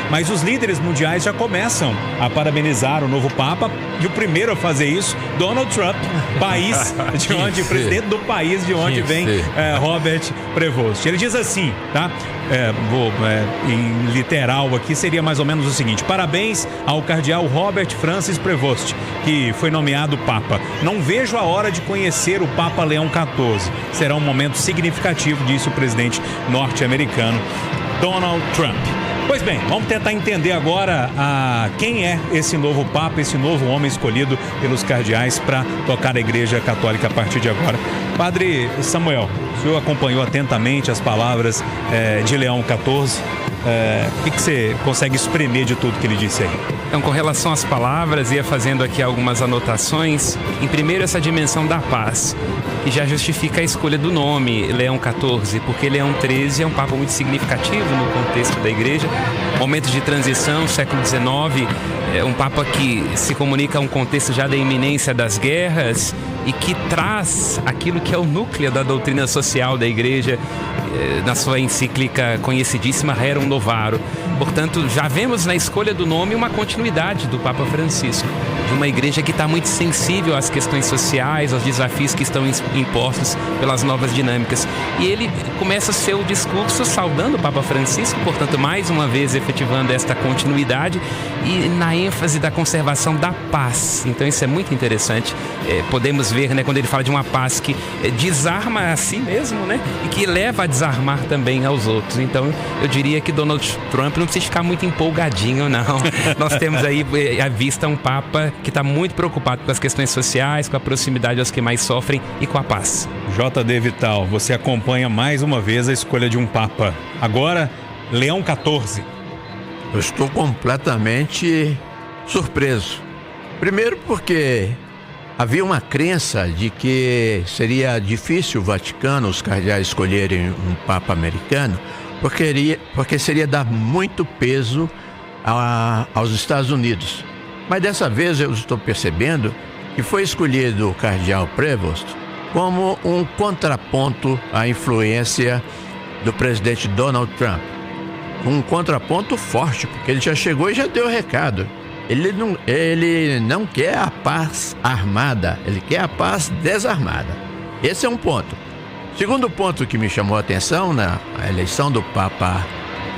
Mas os líderes mundiais já começam a parabenizar o novo Papa, e o primeiro a fazer isso, Donald Trump, presidente do país de onde vem Robert Prevost. Ele diz assim, tá? Em literal aqui, seria mais ou menos o seguinte: parabéns ao cardeal Robert Francis Prevost, que foi nomeado Papa. Não vejo a hora de conhecer o Papa Leão XIV. Será um momento significativo, disse o presidente norte-americano Donald Trump. Pois bem, vamos tentar entender agora quem é esse novo Papa, esse novo homem escolhido pelos cardeais para tocar a Igreja Católica a partir de agora. Padre Samuel, o senhor acompanhou atentamente as palavras de Leão XIV. O que você consegue espremer de tudo que ele disse aí? Então, com relação às palavras, ia fazendo aqui algumas anotações. Em primeiro, essa dimensão da paz, que já justifica a escolha do nome Leão XIV, porque Leão XIII é um papa muito significativo no contexto da igreja. Momento de transição, século XIX, é um papa que se comunica a um contexto já da iminência das guerras e que traz aquilo que é o núcleo da doutrina social da igreja, na sua encíclica conhecidíssima Rerum Novarum. Portanto, já vemos na escolha do nome uma continuidade do Papa Francisco, de uma igreja que está muito sensível às questões sociais, aos desafios que estão impostos pelas novas dinâmicas. E ele começa o seu discurso saudando o Papa Francisco, portanto, mais uma vez efetivando esta continuidade e na ênfase da conservação da paz. Então, isso é muito interessante. Podemos ver, né, quando ele fala de uma paz que desarma a si mesmo, né, e que leva a desarmar também aos outros. Então, eu diria que Donald Trump não precisa ficar muito empolgadinho, não. Nós temos aí à vista um Papa que está muito preocupado com as questões sociais, com a proximidade aos que mais sofrem e com a paz. J.D. Vital, você acompanha mais uma vez a escolha de um Papa. Agora, Leão XIV. Eu estou completamente surpreso. Primeiro porque havia uma crença de que seria difícil o Vaticano, os cardeais, escolherem um Papa americano, porque seria dar muito peso aos Estados Unidos. Mas dessa vez eu estou percebendo que foi escolhido o cardeal Prevost como um contraponto à influência do presidente Donald Trump. Um contraponto forte, porque ele já chegou e já deu o recado. Ele não quer a paz armada, ele quer a paz desarmada. Esse é um ponto. Segundo ponto que me chamou a atenção na eleição do Papa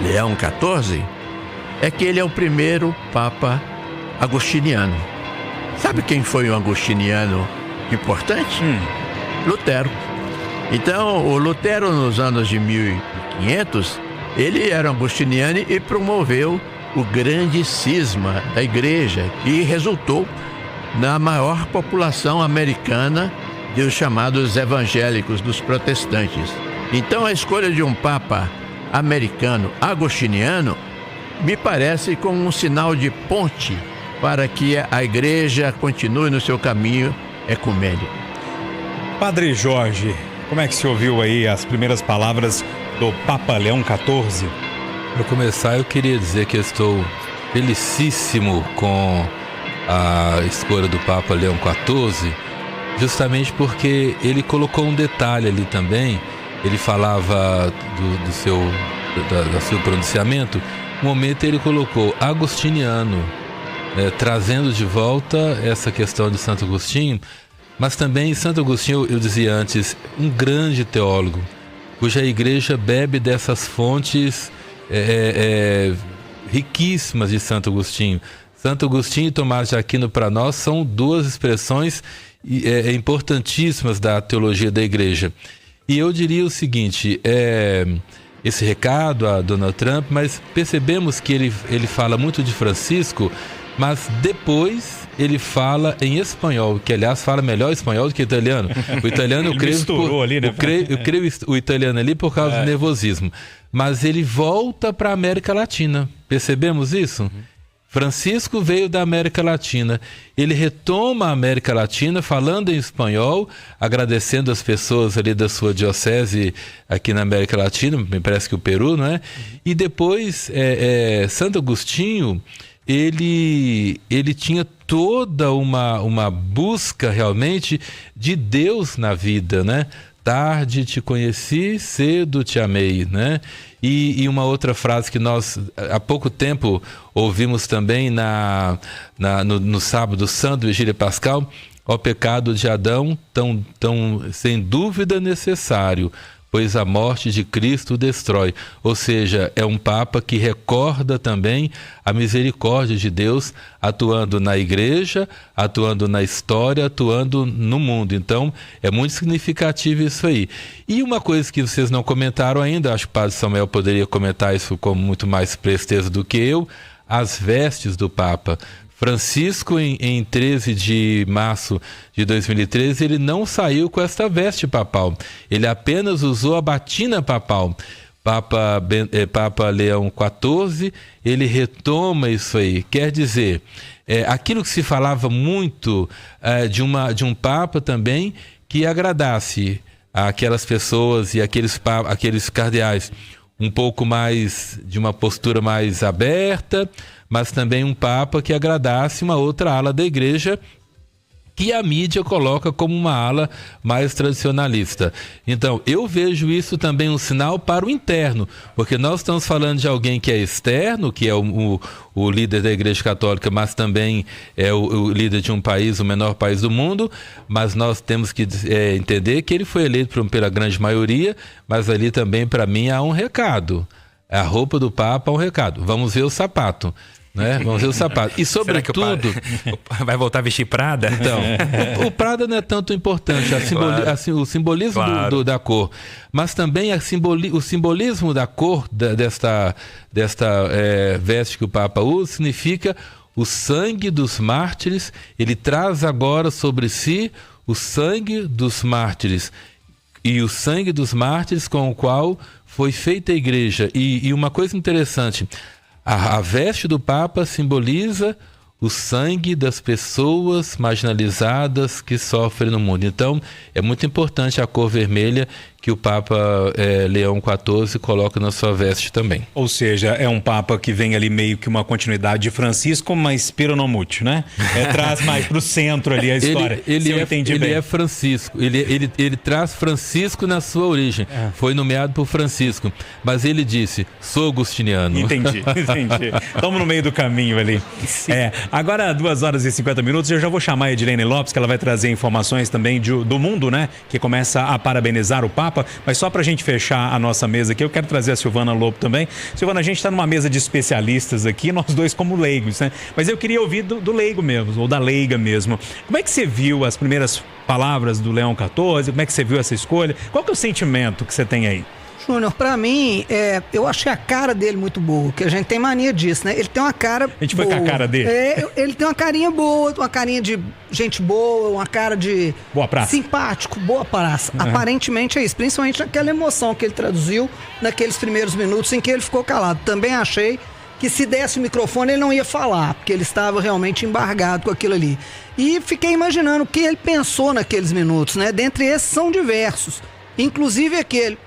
Leão XIV é que ele é o primeiro Papa agostiniano. Sabe quem foi um agostiniano importante? Lutero. Então, o Lutero, nos anos de 1500, ele era um agostiniano e promoveu o grande cisma da igreja, que resultou na maior população americana dos chamados evangélicos, dos protestantes. Então, a escolha de um Papa americano agostiniano me parece como um sinal de ponte para que a igreja continue no seu caminho ecumênico. Padre Jorge, como é que se ouviu aí as primeiras palavras do Papa Leão XIV? Para começar, eu queria dizer que eu estou felicíssimo com a escolha do Papa Leão XIV, justamente porque ele colocou um detalhe ali também. Ele falava do seu pronunciamento. No momento ele colocou agostiniano, trazendo de volta essa questão de Santo Agostinho, mas também Santo Agostinho, eu dizia antes, um grande teólogo, cuja igreja bebe dessas fontes riquíssimas de Santo Agostinho. Santo Agostinho e Tomás de Aquino, para nós, são duas expressões importantíssimas da teologia da igreja. E eu diria o seguinte, esse recado a Donald Trump, mas percebemos que ele fala muito de Francisco, mas depois ele fala em espanhol, que aliás fala melhor espanhol do que italiano. O italiano eu creio o italiano ali por causa do nervosismo, mas ele volta para a América Latina. Percebemos isso? Francisco veio da América Latina, ele retoma a América Latina falando em espanhol, agradecendo as pessoas ali da sua diocese aqui na América Latina, me parece que o Peru, não é? E depois Santo Agostinho, ele tinha toda uma busca realmente de Deus na vida, né? tarde te conheci, cedo te amei, né? E uma outra frase que nós há pouco tempo ouvimos também no sábado santo, Vigília Pascal: ó pecado de Adão, tão sem dúvida necessário, pois a morte de Cristo o destrói. Ou seja, é um Papa que recorda também a misericórdia de Deus atuando na igreja, atuando na história, atuando no mundo. Então, é muito significativo isso aí. E uma coisa que vocês não comentaram ainda, acho que o Padre Samuel poderia comentar isso com muito mais presteza do que eu: as vestes do Papa. Francisco, em 13 de março de 2013, ele não saiu com esta veste papal. Ele apenas usou a batina papal. Papa Leão XIV, ele retoma isso aí. Quer dizer, aquilo que se falava muito de um Papa também que agradasse aquelas pessoas e aqueles cardeais um pouco mais, de uma postura mais aberta, mas também um Papa que agradasse uma outra ala da igreja, que a mídia coloca como uma ala mais tradicionalista. Então, eu vejo isso também um sinal para o interno, porque nós estamos falando de alguém que é externo, que é o líder da Igreja Católica, mas também é o líder de um país, o menor país do mundo, mas nós temos que entender que ele foi eleito pela grande maioria, mas ali também, para mim, há um recado. A roupa do Papa é um recado. Vamos ver o sapato. Né? Vamos ver o sapato. E sobretudo... vai voltar a vestir Prada? Então, o Prada não é tanto importante, o simbolismo da cor, mas também o simbolismo da cor desta veste que o Papa usa significa o sangue dos mártires. Ele traz agora sobre si o sangue dos mártires, e o sangue dos mártires com o qual foi feita a igreja. E uma coisa interessante, a veste do Papa simboliza o sangue das pessoas marginalizadas que sofrem no mundo. Então, é muito importante a cor vermelha que o Papa Leão XIV coloca na sua veste também. Ou seja, é um Papa que vem ali meio que uma continuidade de Francisco, mas Spiro non mucho, né? Traz mais para o centro ali a história. Ele é Francisco, ele traz Francisco na sua origem. Foi nomeado por Francisco, mas ele disse: sou agostiniano. Entendi. Estamos no meio do caminho ali. Agora, 2h50, eu já vou chamar a Edilene Lopes, que ela vai trazer informações também do mundo, né? Que começa a parabenizar o Papa. Mas só pra gente fechar a nossa mesa aqui, eu quero trazer a Silvana Lobo também. Silvana, a gente tá numa mesa de especialistas aqui, nós dois como leigos, né? Mas eu queria ouvir do leigo mesmo, ou da leiga mesmo. Como é que você viu as primeiras palavras do Leão XIV? Como é que você viu essa escolha? Qual que é o sentimento que você tem aí? Júnior, pra mim, eu achei a cara dele muito boa, que a gente tem mania disso, né? Ele tem uma cara A gente foi com a cara dele? Ele tem uma carinha boa, uma carinha de gente boa, uma cara de... Boa praça. Simpático, boa praça. Aparentemente é isso, principalmente naquela emoção que ele traduziu naqueles primeiros minutos em que ele ficou calado. Também achei que se desse o microfone ele não ia falar, porque ele estava realmente embargado com aquilo ali. E fiquei imaginando o que ele pensou naqueles minutos, né? Dentre esses são diversos, inclusive aquele: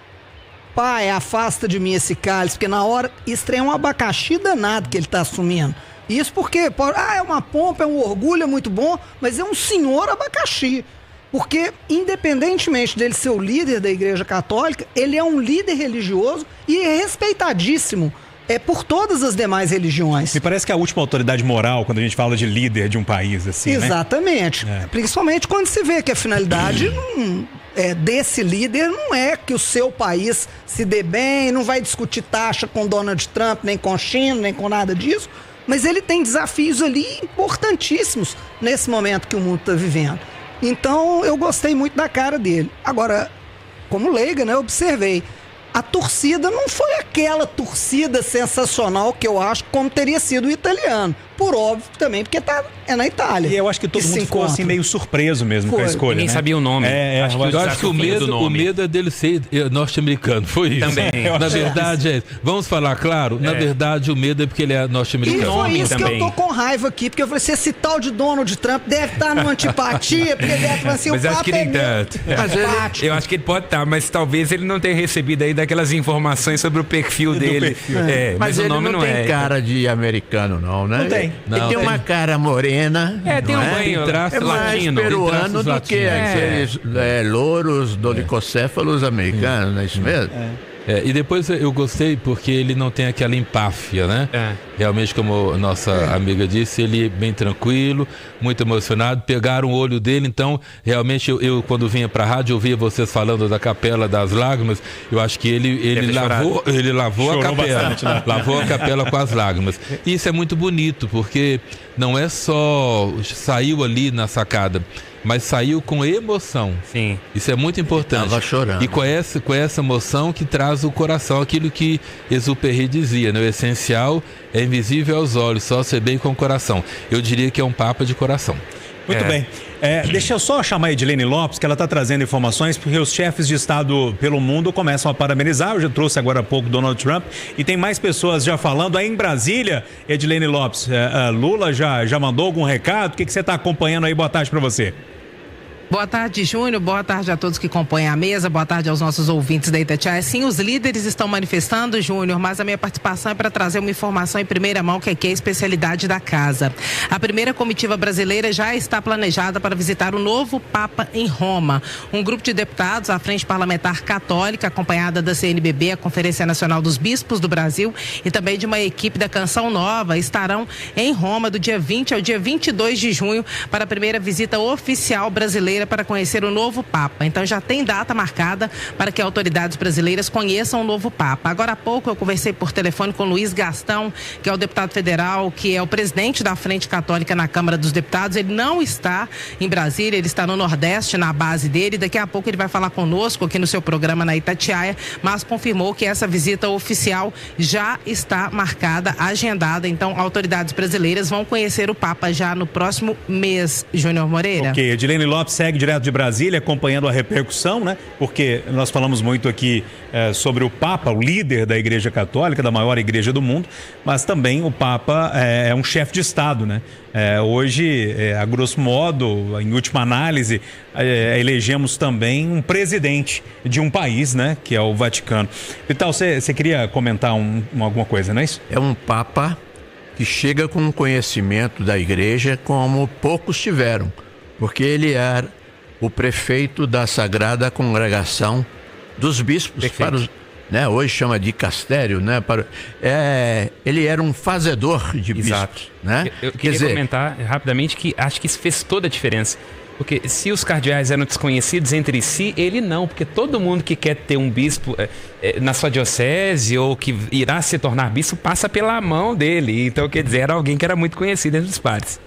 Pai, afasta de mim esse cálice, porque na hora estreia um abacaxi danado que ele está assumindo. Isso porque, é uma pompa, é um orgulho, é muito bom, mas é um senhor abacaxi. Porque, independentemente dele ser o líder da Igreja Católica, ele é um líder religioso e é respeitadíssimo por todas as demais religiões. Me parece que é a última autoridade moral quando a gente fala de líder de um país, assim, Exatamente. Né? Principalmente quando se vê que a finalidade desse líder não é que o seu país se dê bem, não vai discutir taxa com Donald Trump, nem com China, nem com nada disso, mas ele tem desafios ali importantíssimos nesse momento que o mundo está vivendo. Então eu gostei muito da cara dele. Agora, como leiga, né, eu observei, a torcida não foi aquela torcida sensacional que eu acho como teria sido o italiano. Por óbvio também, porque é na Itália. E eu acho que todo mundo ficou assim meio surpreso mesmo com a escolha. Ninguém sabia o nome. Eu acho que o medo é dele ser norte-americano. Foi isso. Também. Na verdade, vamos falar claro? Na verdade, o medo é porque ele é norte-americano. E foi isso também que eu tô com raiva aqui, porque eu falei assim, esse tal de Donald Trump deve estar numa antipatia, porque ele deve falar assim, mas o acho Papa que nem tanto. Eu acho que ele pode estar, mas talvez ele não tenha recebido ainda dá aquelas informações sobre o perfil dele. Mas o ele nome não tem cara de americano, não, né? Não tem. Ele tem uma cara morena. Tem um banho É mais peruano do que aqueles louros dolicocéfalos americanos, não é isso mesmo? E depois eu gostei porque ele não tem aquela empáfia, né? Realmente, como a nossa amiga disse, ele é bem tranquilo, muito emocionado. Pegaram o olho dele, então, realmente, eu quando vinha pra rádio, eu ouvia vocês falando da Capela das Lágrimas. Eu acho que ele lavou a capela. Bastante, né? Lavou a capela com as lágrimas. E isso é muito bonito, porque não é só saiu ali na sacada, mas saiu com emoção. Sim. Isso é muito importante. Estava chorando. E com essa emoção que traz o coração, aquilo que Exupéry dizia, né? O essencial é invisível aos olhos, só se bem com o coração. Eu diria que é um papa de coração. Muito bem. Deixa eu só chamar a Edilene Lopes, que ela está trazendo informações, porque os chefes de Estado pelo mundo começam a parabenizar. Eu já trouxe agora há pouco Donald Trump e tem mais pessoas já falando. Aí em Brasília, Edilene Lopes, Lula já mandou algum recado? O que você está acompanhando aí? Boa tarde para você. Boa tarde, Júnior. Boa tarde a todos que compõem a mesa. Boa tarde aos nossos ouvintes da Itatiaia. Sim, os líderes estão manifestando, Júnior, mas a minha participação é para trazer uma informação em primeira mão, que aqui é a especialidade da casa. A primeira comitiva brasileira já está planejada para visitar o novo Papa em Roma. Um grupo de deputados, a Frente Parlamentar Católica, acompanhada da CNBB, a Conferência Nacional dos Bispos do Brasil, e também de uma equipe da Canção Nova, estarão em Roma do dia 20 ao dia 22 de junho para a primeira visita oficial brasileira para conhecer o novo Papa. Então já tem data marcada para que autoridades brasileiras conheçam o novo Papa. Agora há pouco eu conversei por telefone com Luiz Gastão, que é o deputado federal, que é o presidente da Frente Católica na Câmara dos Deputados. Ele não está em Brasília, ele está no Nordeste, na base dele. Daqui a pouco ele vai falar conosco aqui no seu programa na Itatiaia, mas confirmou que essa visita oficial já está marcada, agendada. Então autoridades brasileiras vão conhecer o Papa já no próximo mês, Júnior Moreira. Ok, Edilene Lopes segue direto de Brasília, acompanhando a repercussão, né? Porque nós falamos muito aqui sobre o Papa, o líder da Igreja Católica, da maior igreja do mundo, mas também o Papa é um chefe de Estado, né? Hoje, a grosso modo, em última análise, elegemos também um presidente de um país, né? Que é o Vaticano. Vital, você queria comentar alguma coisa, não é isso? É um Papa que chega com um conhecimento da igreja como poucos tiveram, porque ele era o prefeito da Sagrada Congregação dos Bispos, hoje chama de dicastério, né? Ele era um fazedor de bispos, né? Eu queria comentar rapidamente que acho que isso fez toda a diferença. Porque se os cardeais eram desconhecidos entre si, ele não, porque todo mundo que quer ter um bispo na sua diocese ou que irá se tornar bispo passa pela mão dele. Então, quer dizer, era alguém que era muito conhecido entre os padres.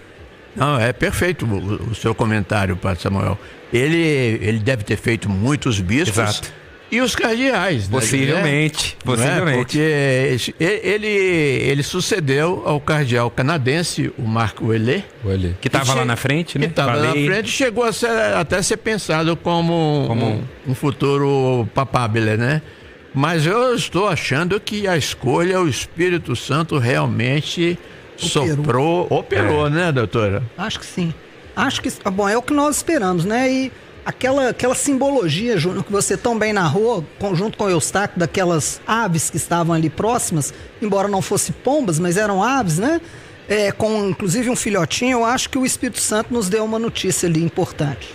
Não, é perfeito o seu comentário, Padre Samuel. Ele deve ter feito muitos bispos. Exato. E os cardeais, possivelmente, né? Possivelmente. Porque ele sucedeu ao cardeal canadense, o Marc Ouellet. Que estava lá na frente, né? Que estava na frente, chegou até ser pensado como um futuro papábile, né? Mas eu estou achando que a escolha, o Espírito Santo realmente operou, né, doutora? Acho que sim. Acho que, bom, é o que nós esperamos, né? E aquela simbologia, Júnior, que você tão bem narrou, junto com o Eustáquio, daquelas aves que estavam ali próximas, embora não fossem pombas, mas eram aves, né? Com inclusive um filhotinho, eu acho que o Espírito Santo nos deu uma notícia ali importante.